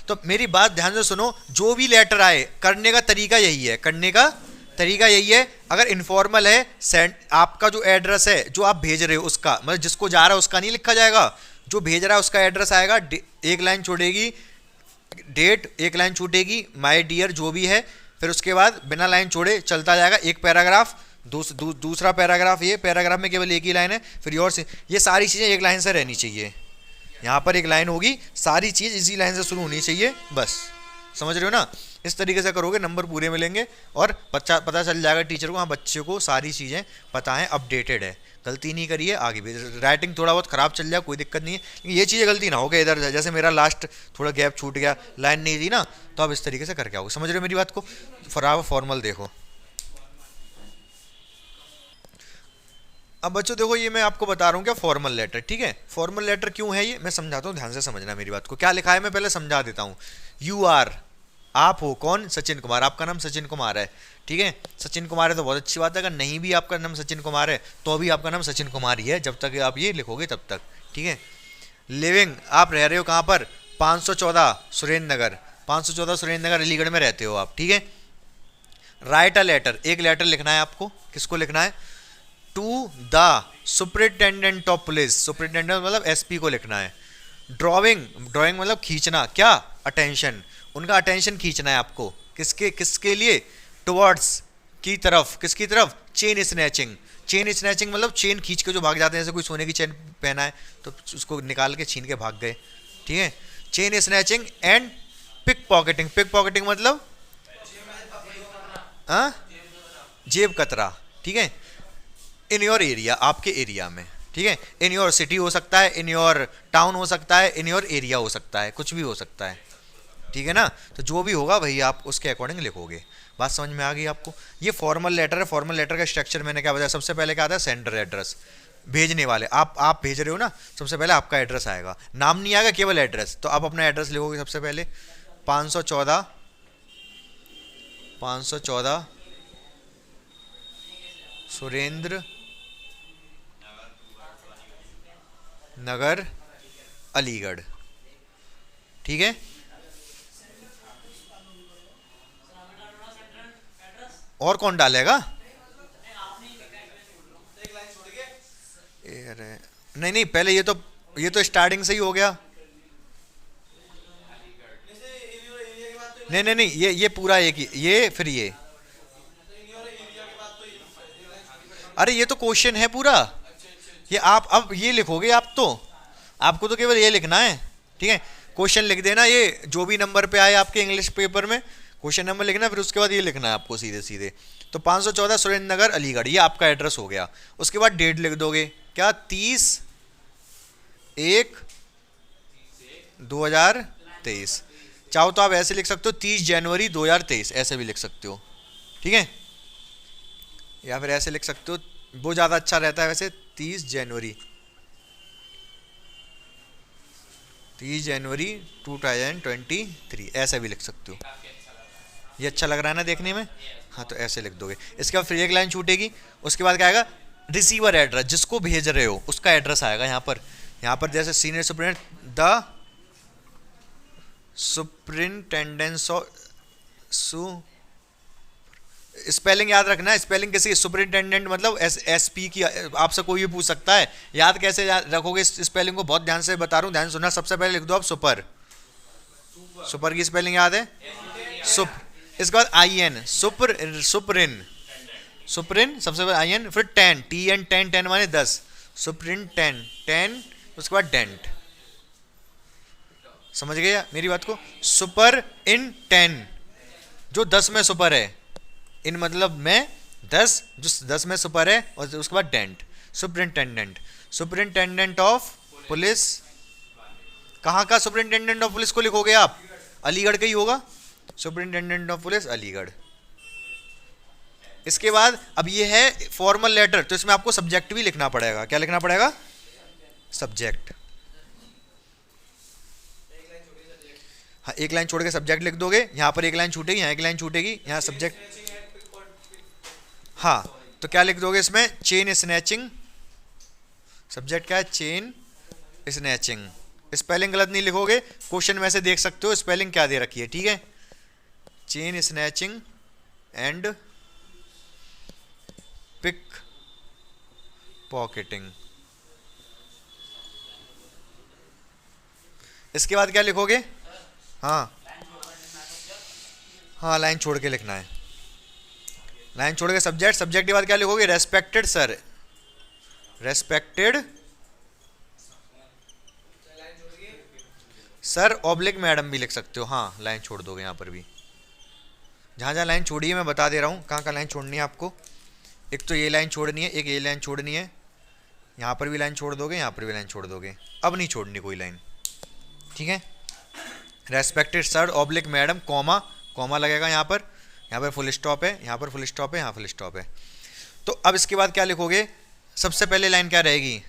तो मेरी बात ध्यान से सुनो, जो भी लेटर आए करने का तरीका यही है, करने का तरीका यही है। अगर इनफॉर्मल है, सेंड, आपका जो एड्रेस है जो आप भेज रहे हो उसका, मतलब जिसको जा रहा है उसका नहीं लिखा जाएगा, जो भेज रहा है उसका एड्रेस आएगा, एक लाइन छोड़ेगी डेट, एक लाइन छूटेगी माय डियर जो भी है, फिर उसके बाद बिना लाइन छोड़े चलता जाएगा एक पैराग्राफ, दूसरा पैराग्राफ, ये पैराग्राफ में केवल एक ही लाइन है, फिर योर से, ये सारी चीज़ें एक लाइन से रहनी चाहिए। यहाँ पर एक लाइन होगी, सारी चीज़ इसी लाइन से शुरू होनी चाहिए, बस समझ रहे हो ना। इस तरीके से करोगे नंबर पूरे मिलेंगे, और पता चल जाएगा टीचर को, हाँ बच्चे को सारी चीज़ें पता है, अपडेटेड है, गलती नहीं करिए, आगे भी राइटिंग थोड़ा बहुत ख़राब चल जाए कोई दिक्कत नहीं है, लेकिन ये चीज़ें गलती ना हो गए इधर, जैसे मेरा लास्ट थोड़ा गैप छूट गया, लाइन नहीं थी ना, तो आप इस तरीके से करके आओगे। समझ रहे हो मेरी बात को? फॉर्मल देखो। अब बच्चों देखो, ये मैं आपको बता रहा हूँ क्या, फॉर्मल लेटर, ठीक है। फॉर्मल लेटर क्यों है ये मैं समझाता हूँ, ध्यान से समझना मेरी बात को। क्या लिखा है मैं पहले समझा देता हूँ। यू आर, आप हो कौन? सचिन कुमार, आपका नाम सचिन कुमार है, ठीक है। सचिन कुमार है तो बहुत अच्छी बात है, अगर नहीं भी आपका नाम सचिन कुमार है तो भी आपका नाम सचिन कुमार ही है, जब तक आप ये लिखोगे तब तक, ठीक है। लिविंग, आप रह रहे हो कहाँ पर? 514 सुरेंद्र नगर, 514 सुरेंद्र नगर अलीगढ़ में रहते हो आप, ठीक है। राइट अ लेटर, एक लेटर लिखना है आपको, किसको लिखना है? To the superintendent of police, superintendent मतलब एसपी को लिखना है। ड्राइंग, ड्राइंग मतलब खींचना, क्या? अटेंशन, उनका अटेंशन खींचना है आपको, किसके किसके लिए? टुवर्ड्स, की तरफ, किसकी तरफ? चेन स्नैचिंग, चेन स्नैचिंग मतलब चेन खींच के जो भाग जाते हैं, जैसे कोई सोने की चेन पहना है तो उसको निकाल के छीन के भाग गए, ठीक है। Chain snatching and pickpocketing, pickpocketing मतलब जेब कतरा, ठीक है। इन योर एरिया, आपके एरिया में, ठीक है। इन योर सिटी हो सकता है, इन योर टाउन हो सकता है, इन योर एरिया हो सकता है, कुछ भी हो सकता है, ठीक है ना। तो जो भी होगा वही आप उसके अकॉर्डिंग लिखोगे। बात समझ में आ गई आपको? ये फॉर्मल लेटर है। फॉर्मल लेटर का स्ट्रक्चर मैंने क्या बताया, सबसे पहले क्या आता है? सेंडर एड्रेस, भेजने वाले, आप भेज रहे हो ना, सबसे पहले आपका एड्रेस आएगा, नाम नहीं आएगा, केवल एड्रेस। तो आप अपना एड्रेस लिखोगे सबसे पहले, 514 सुरेंद्र नगर अलीगढ़। ठीक है, और कौन डालेगा? अरे नहीं नहीं, पहले ये तो स्टार्टिंग से ही हो गया। नहीं नहीं नहीं, ये पूरा एक ही, ये फिर ये। अरे ये तो क्वेश्चन है पूरा। ये आप अब ये लिखोगे, आप तो आपको तो केवल ये लिखना है। ठीक है, क्वेश्चन लिख देना, ये जो भी नंबर पे आए आपके इंग्लिश पेपर में क्वेश्चन नंबर लिखना, फिर उसके बाद ये लिखना है आपको सीधे सीधे। तो 514 सुरेंद्र नगर अलीगढ़, ये आपका एड्रेस हो गया। उसके बाद डेट लिख दोगे, क्या? 30/1/2023। चाहो तो आप ऐसे लिख सकते हो 30 जनवरी 2023, ऐसे भी लिख सकते हो। ठीक है, या फिर ऐसे लिख सकते हो, वो ज़्यादा अच्छा रहता है वैसे, 30 जनवरी 2023, ऐसे भी लिख सकते हो। ये अच्छा लग रहा है ना देखने में? हाँ, तो ऐसे लिख दोगे। इसके बाद फिर एक लाइन छूटेगी, उसके बाद क्या आएगा? रिसीवर एड्रेस, जिसको भेज रहे हो उसका एड्रेस आएगा यहाँ पर। यहाँ पर जैसे senior superintendent, the superintendence of spelling याद रखना है। स्पेलिंग किसी, सुपरिटेंडेंट मतलब SP की, आपसे कोई भी पूछ सकता है। याद कैसे रखोगे इस स्पेलिंग को? बहुत ध्यान से बता रहा हूँ, ध्यान सुनना। सबसे पहले लिख दो आप सुपर, सुपर की स्पेलिंग याद है? सुप। इसके बाद IN, सुपरिन, सुपरिन सबसे पहले IN, फिर 10, TN, 10 माने 10, सुपरिटेंडेंट 10, उसके बाद डेंट। समझ गए मेरी बात को? सुपर इन 10, जो 10 में सुपर है, इन मतलब में 10, जो 10 में सुपर है, और उसके बाद डेंट, सुपरिटेंडेंट। सुपरिटेंडेंट ऑफ पुलिस, कहाँ का सुपरिटेंडेंट ऑफ पुलिस को लिखोगे आप? अलीगढ़ का ही होगा, सुपरिटेंडेंट ऑफ पुलिस अलीगढ़। इसके बाद अब ये है फॉर्मल लेटर, तो इसमें आपको सब्जेक्ट भी लिखना पड़ेगा। क्या लिखना पड़ेगा? सब्जेक्ट। हाँ, एक लाइन छोड़ के सब्जेक्ट लिख दोगे। यहाँ पर एक लाइन छूटेगी, यहाँ एक लाइन छूटेगी, यहाँ सब्जेक्ट। हाँ, तो क्या लिख दोगे इसमें? Chain snatching. सब्जेक्ट क्या है? Chain snatching. स्पेलिंग गलत नहीं लिखोगे, क्वेश्चन में से देख सकते हो स्पेलिंग क्या दे रखी है। ठीक है, chain snatching and pickpocketing. इसके बाद क्या लिखोगे? हाँ हाँ, लाइन छोड़ के लिखना है। लाइन छोड़ के सब्जेक्ट, सब्जेक्ट के बाद क्या लिखोगे? Respected sir, respected sir oblique madam भी लिख सकते हो। हाँ, लाइन छोड़ दोगे यहाँ पर भी। जहाँ जहाँ लाइन छोड़ी है मैं बता दे रहा हूँ कहाँ कहाँ लाइन छोड़नी है आपको। एक तो ये लाइन छोड़नी है, एक ये लाइन छोड़नी है, यहाँ पर भी लाइन छोड़ दोगे, यहाँ पर भी लाइन छोड़ दोगे। अब नहीं छोड़नी कोई लाइन। ठीक है, respected sir oblique madam, comma, comma लगेगा यहाँ पर फुल स्टॉप है, यहाँ पर फुल स्टॉप है, यहाँ फुल स्टॉप है। तो अब इसके बाद क्या लिखोगे? सबसे पहले लाइन क्या रहेगी?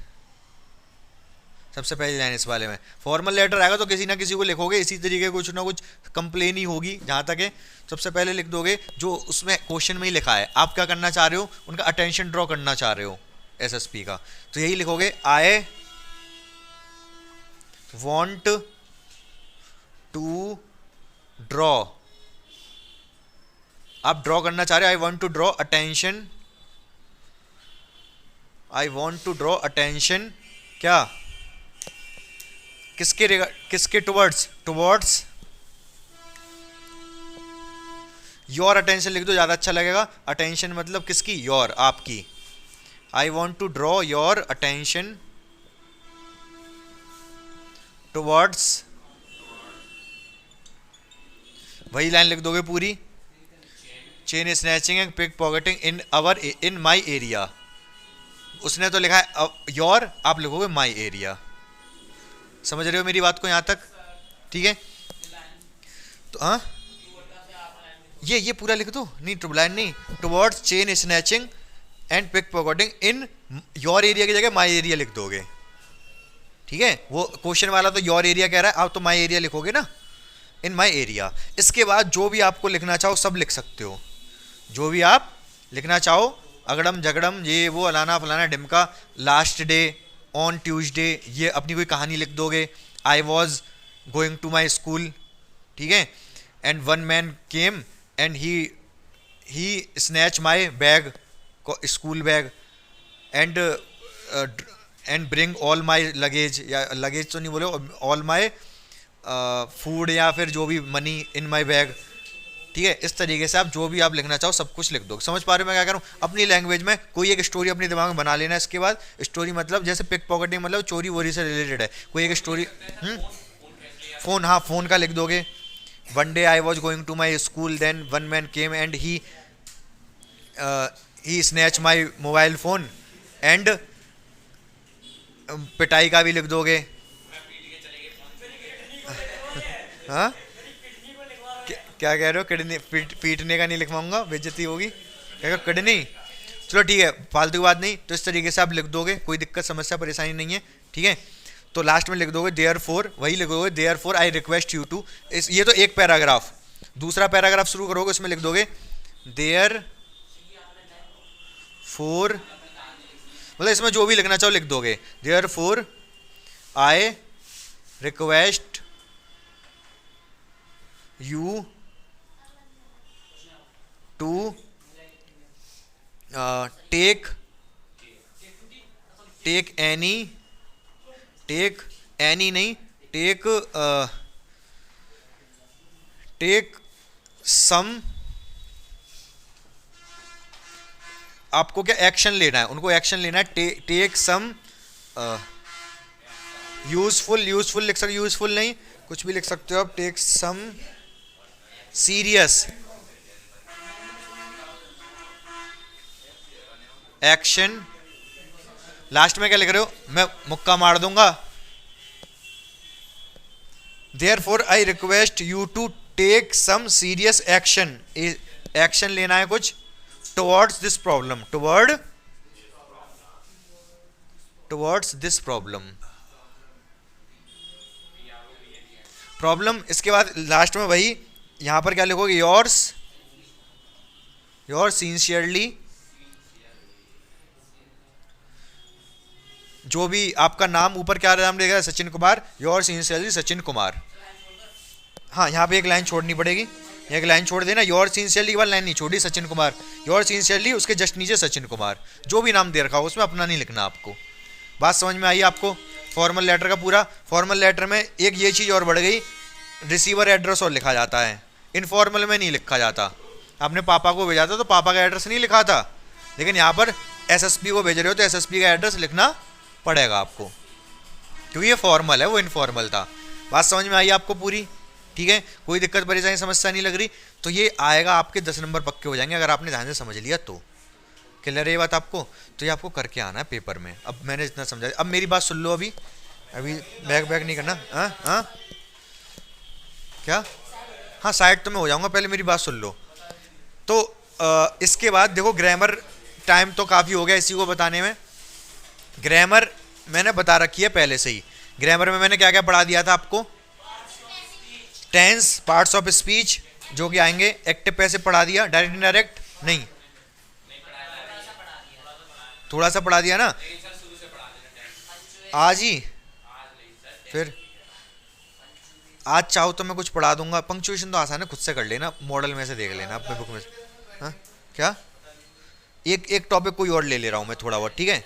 सबसे पहली लाइन इस वाले में फॉर्मल लेटर आएगा तो किसी ना किसी को लिखोगे इसी तरीके, कुछ ना कुछ कंप्लेन ही होगी जहाँ तक है। सबसे पहले लिख दोगे जो उसमें क्वेश्चन में ही लिखा है, आप क्या करना चाह रहे हो? उनका अटेंशन ड्रॉ करना चाह रहे हो SSP का, तो यही लिखोगे, आई वॉन्ट टू ड्रॉ। आप ड्रॉ करना चाह रहे हो, I want to draw attention, I want to draw attention क्या? किसके टुवर्ड्स? टुवर्ड्स योर अटेंशन लिख दो, ज़्यादा अच्छा लगेगा। अटेंशन मतलब किसकी? योर, आपकी। I want to draw your attention towards, वही लाइन लिख दोगे पूरी, chain snatching and pickpocketing in my area. उसने तो लिखा है योर, आप लिखोगे माई एरिया। समझ रहे हो मेरी बात को यहाँ तक? ठीक है, तो हाँ ये पूरा लिख दो। नहीं, लाइन नहीं, towards chain snatching and pickpocketing in your area की जगह माई एरिया लिख दोगे। ठीक है, वो क्वेश्चन वाला तो योर एरिया कह रहा है, आप तो माई एरिया लिखोगे ना, इन माई एरिया। इसके बाद जो भी आपको लिखना चाहो सब लिख सकते हो, जो भी आप लिखना चाहो, अगड़म झगड़म, ये वो, अलाना फलाना ढिमका, लास्ट डे, ऑन ट्यूसडे, ये अपनी कोई कहानी लिख दोगे, I was going to my school, ठीक है, and one man came and he snatch my bag, school bag, and and bring all my luggage, या लगेज तो नहीं बोले, ऑल माई फूड या फिर जो भी मनी इन माई बैग, ठीक है। इस तरीके से आप जो भी आप लिखना चाहो सब कुछ लिख दो। समझ पा रहे हो मैं क्या करूँ? अपनी लैंग्वेज में कोई एक स्टोरी अपने दिमाग में बना लेना। इसके बाद स्टोरी मतलब जैसे पिक पॉकेटिंग मतलब चोरी वोरी से रिलेटेड है, कोई एक स्टोरी। फ़ोन, हाँ फ़ोन का लिख दोगे। One day I was going to my school then one man came and he snatch my mobile phone and, पिटाई का भी लिख दोगे। हाँ क्या कह रहे हो? किडनी पीटने का नहीं लिखवाऊंगा, बेइज्जती होगी। क्या कहो, किडनी? चलो ठीक है, फालतू की बात नहीं। तो इस तरीके से आप लिख दोगे, कोई दिक्कत समस्या परेशानी नहीं है, ठीक है। तो लास्ट में लिख दोगे देयर फोर, वही लिखोगे therefore I request you to. ये तो एक पैराग्राफ। दूसरा पैराग्राफ शुरू करोगे, उसमें लिख दोगे देयर फोर, मतलब इसमें जो भी लिखना चाहो लिख दोगे। Therefore I request you to take any नहीं, टेक सम, आपको क्या एक्शन लेना है, उनको एक्शन लेना है। टेक सम यूजफुल, यूजफुल लिख सकते, यूजफुल नहीं कुछ भी लिख सकते हो आप। Take some serious action. Last में क्या लिख रहे हो? मैं मुक्का मार दूंगा। Therefore I request you to take some serious action, action लेना है कुछ towards this problem, towards this problem। इसके बाद लास्ट में वही यहां पर क्या लिखोगे? योर्स सिंसियरली, जो भी आपका नाम ऊपर क्या नाम रहेगा, सचिन कुमार, योर सिंसियरली सचिन कुमार। हाँ यहाँ पे एक लाइन छोड़नी पड़ेगी, एक लाइन छोड़ देना। योर सिंसियरली के बाद लाइन नहीं छोड़ी, सचिन कुमार, योर सिंसियरली उसके जस्ट नीचे सचिन कुमार। जो भी नाम दे रखा हो उसमें अपना नहीं लिखना आपको। बात समझ में आई आपको? फॉर्मल लेटर का पूरा। फॉर्मल लेटर में एक ये चीज़ और बढ़ गई, रिसीवर एड्रेस और लिखा जाता है, इनफॉर्मल में नहीं लिखा जाता। आपने पापा को भेजा था तो पापा का एड्रेस नहीं लिखा था, लेकिन यहाँ पर एसएसपी को भेज रहे हो तो एसएसपी का एड्रेस लिखना पड़ेगा आपको, क्योंकि ये फॉर्मल है, वो इनफॉर्मल था। बात समझ में आई आपको पूरी? ठीक है, कोई दिक्कत परेशानी समस्या नहीं लग रही? तो ये आएगा आपके 10 नंबर पक्के हो जाएंगे अगर आपने ध्यान से समझ लिया तो। क्लियर है ये बात आपको? तो ये आपको करके आना है पेपर में। अब मैंने इतना समझा, अब मेरी बात सुन लो। अभी बैक नहीं करना। हाँ क्या? हाँ साइड तो मैं हो जाऊंगा, पहले मेरी बात सुन लो। तो इसके बाद देखो ग्रामर, टाइम तो काफ़ी हो गया इसी को बताने में। ग्रामर मैंने बता रखी है पहले से ही। ग्रामर में मैंने क्या क्या पढ़ा दिया था आपको? टेंस, पार्ट्स ऑफ स्पीच जो कि आएंगे, एक्टिव पैसे पढ़ा दिया, डायरेक्ट इनडायरेक्ट नहीं, थोड़ा सा पढ़ा दिया ना आज ही। फिर आज चाहो तो मैं कुछ पढ़ा दूंगा। पंक्चुएशन तो आसान है, खुद से कर लेना, मॉडल में से देख लेना अपने बुक में से। हाँ क्या? एक टॉपिक कोई और ले ले रहा हूँ मैं थोड़ा बहुत, ठीक है।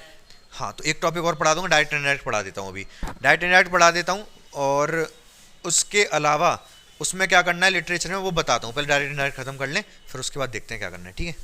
हाँ तो एक टॉपिक और पढ़ा दूंगा, डायरेक्ट इनडायरेक्ट पढ़ा देता हूँ। अभी डायरेक्ट इनडायरेक्ट पढ़ा देता हूँ, और उसके अलावा उसमें क्या करना है लिटरेचर में वो बताता हूँ। पहले डायरेक्ट इनडायरेक्ट खत्म कर लें, फिर उसके बाद देखते हैं क्या करना है, ठीक है।